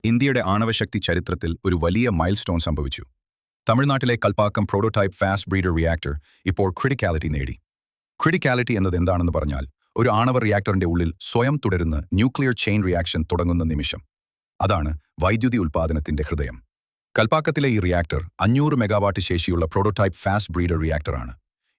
ഇന്ത്യയുടെ ആണവശക്തി ചരിത്രത്തിൽ ഒരു വലിയ മൈൽസ്റ്റോൺ സംഭവിച്ചു. തമിഴ്നാട്ടിലെ Kalpakkam prototype fast breeder reactor ഇപ്പോൾ ക്രിട്ടിക്കാലിറ്റി നേടി. ക്രിട്ടിക്കാലിറ്റി എന്നത് എന്താണെന്ന് പറഞ്ഞാൽ, ഒരു ആണവ റിയാക്ടറിന്റെ ഉള്ളിൽ സ്വയം തുടരുന്ന ന്യൂക്ലിയർ ചെയിൻ റിയാക്ഷൻ തുടങ്ങുന്ന നിമിഷം. അതാണ് വൈദ്യുതി ഉൽപ്പാദനത്തിന്റെ ഹൃദയം. കൽപ്പാക്കത്തിലെ ഈ റിയാക്ടർ 500 മെഗാവാട്ട് ശേഷിയുള്ള പ്രോട്ടോടൈപ്പ് ഫാസ്റ്റ് ബ്രീഡർ റിയാക്ടറാണ്.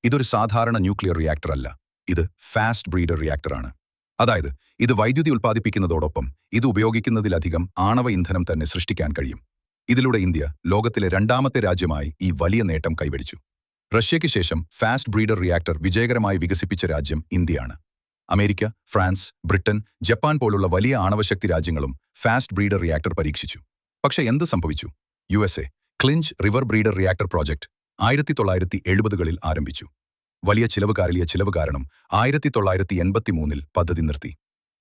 ഇതൊരു സാധാരണ ന്യൂക്ലിയർ റിയാക്ടർ അല്ല, ഇത് ഫാസ്റ്റ് ബ്രീഡർ റിയാക്ടറാണ്. അതായത്, ഇത് വൈദ്യുതി ഉൽപ്പാദിപ്പിക്കുന്നതോടൊപ്പം ഇത് ഉപയോഗിക്കുന്നതിലധികം ആണവ ഇന്ധനം തന്നെ സൃഷ്ടിക്കാൻ കഴിയും. ഇതിലൂടെ ഇന്ത്യ ലോകത്തിലെ രണ്ടാമത്തെ രാജ്യമായി ഈ വലിയ നേട്ടം കൈവരിച്ചു. റഷ്യയ്ക്ക് ശേഷം ഫാസ്റ്റ് ബ്രീഡർ റിയാക്ടർ വിജയകരമായി വികസിപ്പിച്ച രാജ്യം ഇന്ത്യയാണ്. അമേരിക്ക, ഫ്രാൻസ്, ബ്രിട്ടൻ, ജപ്പാൻ പോലുള്ള വലിയ ആണവശക്തി രാജ്യങ്ങളും ഫാസ്റ്റ് ബ്രീഡർ റിയാക്ടർ പരീക്ഷിച്ചു. പക്ഷേ എന്ത് സംഭവിച്ചു? USA Clinch River breeder reactor project 1970കളിൽ ആരംഭിച്ചു. വലിയ ചിലവ് കാരണം 1983ൽ പദ്ധതി നിർത്തി.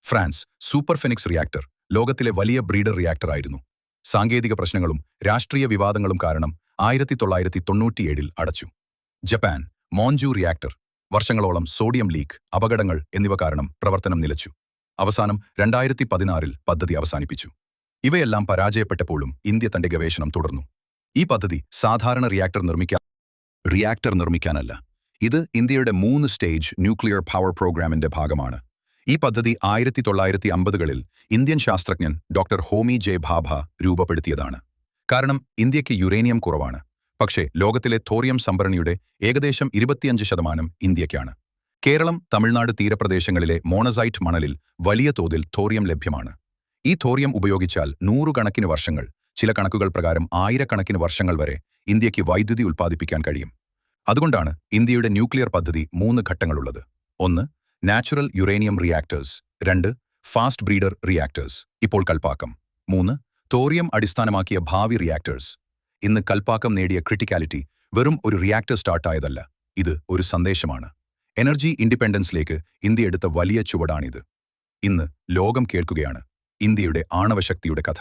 ഫ്രാൻസ് സൂപ്പർ ഫെനിക്സ് റിയാക്ടർ ലോകത്തിലെ വലിയ ബ്രീഡർ റിയാക്ടർ ആയിരുന്നു. സാങ്കേതിക പ്രശ്നങ്ങളും രാഷ്ട്രീയ വിവാദങ്ങളും കാരണം 1997ൽ അടച്ചു. ജപ്പാൻ മോൺജു റിയാക്ടർ വർഷങ്ങളോളം സോഡിയം ലീക്ക്, അപകടങ്ങൾ എന്നിവ കാരണം പ്രവർത്തനം നിലച്ചു. അവസാനം 2016ൽ പദ്ധതി അവസാനിപ്പിച്ചു. ഇവയെല്ലാം പരാജയപ്പെട്ടപ്പോഴും ഇന്ത്യ തന്റെ ഗവേഷണം തുടർന്നു. ഈ പദ്ധതി സാധാരണ റിയാക്ടർ നിർമ്മിക്കാനല്ല, ഇത് ഇന്ത്യയുടെ 3 സ്റ്റേജ് ന്യൂക്ലിയർ പവർ പ്രോഗ്രാമിന്റെ ഭാഗമാണ്. ഈ പദ്ധതി 1950കളിൽ ഇന്ത്യൻ ശാസ്ത്രജ്ഞൻ ഡോക്ടർ ഹോമി ജെ ഭാഭ രൂപപ്പെടുത്തിയതാണ്. കാരണം ഇന്ത്യക്ക് യുറേനിയം കുറവാണ്. പക്ഷേ ലോകത്തിലെ തോറിയം സംഭരണിയുടെ ഏകദേശം 25% ഇന്ത്യയ്ക്കാണ്. കേരളം, തമിഴ്നാട് തീരപ്രദേശങ്ങളിലെ മോണസൈറ്റ് മണലിൽ വലിയ തോതിൽ തോറിയം ലഭ്യമാണ്. ഈ തോറിയം ഉപയോഗിച്ചാൽ 100 കണക്കിന് വർഷങ്ങൾ, ചില കണക്കുകൾ പ്രകാരം 1000 കണക്കിന് വർഷങ്ങൾ വരെ ഇന്ത്യക്ക് വൈദ്യുതി ഉൽപ്പാദിപ്പിക്കാൻ കഴിയും. അതുകൊണ്ടാണ് ഇന്ത്യയുടെ ന്യൂക്ലിയർ പദ്ധതി 3 ഘട്ടങ്ങളുള്ളത്. 1. Natural uranium reactors. 2. Fast breeder reactors, ഇപ്പോൾ കൽപ്പാക്കം. 3. തോറിയം അടിസ്ഥാനമാക്കിയ ഭാവി റിയാക്ടേഴ്സ്. ഇന്ന് കൽപ്പാക്കം നേടിയ ക്രിട്ടിക്കാലിറ്റി വെറും ഒരു റിയാക്ടർ സ്റ്റാർട്ടായതല്ല, ഇത് ഒരു സന്ദേശമാണ്. എനർജി ഇൻഡിപെൻഡൻസിലേക്ക് ഇന്ത്യ എടുത്ത വലിയ ചുവടാണിത്. ഇന്ന് ലോകം കേൾക്കുകയാണ് ഇന്ത്യയുടെ ആണവശക്തിയുടെ കഥ.